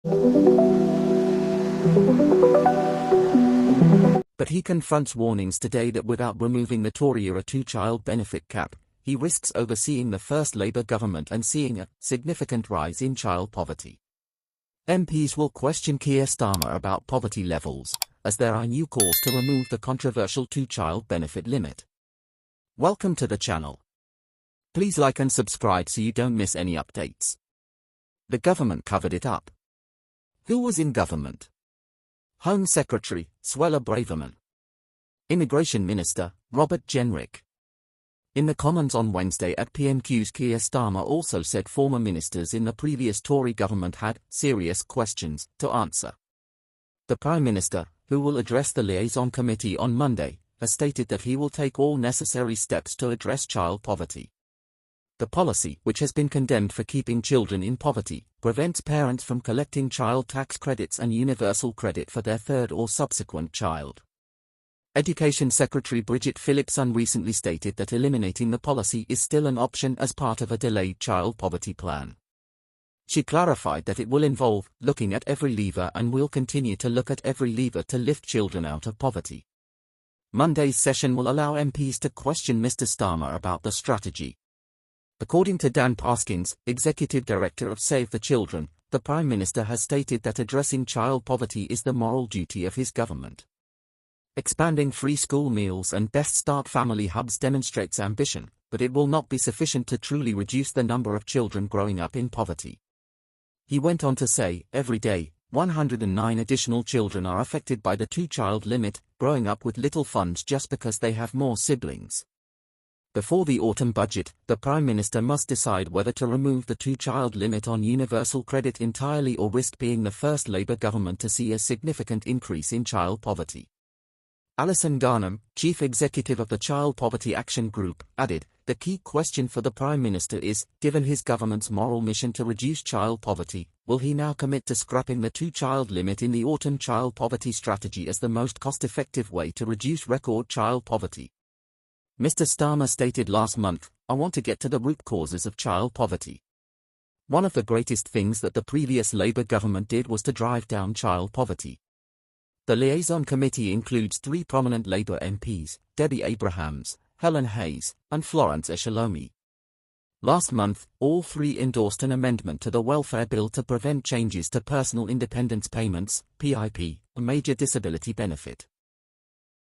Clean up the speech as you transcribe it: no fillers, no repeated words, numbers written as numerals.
But he confronts warnings today that without removing the Tory-era two-child benefit cap, he risks overseeing the first Labour government and seeing a significant rise in child poverty. MPs will question Keir Starmer about poverty levels, as there are new calls to remove the controversial two-child benefit limit. Welcome to the channel. Please like and subscribe so you don't miss any updates. The government covered it up. Who was in government? Home Secretary, Suella Braverman. Immigration Minister, Robert Jenrick. In the Commons on Wednesday at PMQ's, Keir Starmer also said former ministers in the previous Tory government had serious questions to answer. The Prime Minister, who will address the Liaison Committee on Monday, has stated that he will take all necessary steps to address child poverty. The policy, which has been condemned for keeping children in poverty, prevents parents from collecting child tax credits and universal credit for their third or subsequent child. Education Secretary Bridget Phillipson recently stated that eliminating the policy is still an option as part of a delayed child poverty plan. She clarified that it will involve looking at every lever and will continue to look at every lever to lift children out of poverty. Monday's session will allow MPs to question Mr. Starmer about the strategy. According to Dan Paskins, Executive Director of Save the Children, the Prime Minister has stated that addressing child poverty is the moral duty of his government. Expanding free school meals and Best Start family hubs demonstrates ambition, but it will not be sufficient to truly reduce the number of children growing up in poverty. He went on to say, every day, 109 additional children are affected by the two-child limit, growing up with little funds just because they have more siblings. Before the autumn budget, the Prime Minister must decide whether to remove the two-child limit on universal credit entirely or risk being the first Labour government to see a significant increase in child poverty. Alison Garnham, Chief Executive of the Child Poverty Action Group, added, the key question for the Prime Minister is, given his government's moral mission to reduce child poverty, will he now commit to scrapping the two-child limit in the autumn child poverty strategy as the most cost-effective way to reduce record child poverty? Mr. Starmer stated last month, I want to get to the root causes of child poverty. One of the greatest things that the previous Labour government did was to drive down child poverty. The Liaison Committee includes three prominent Labour MPs, Debbie Abrahams, Helen Hayes, and Florence Eshalomi. Last month, all three endorsed an amendment to the welfare bill to prevent changes to personal independence payments, PIP, a major disability benefit.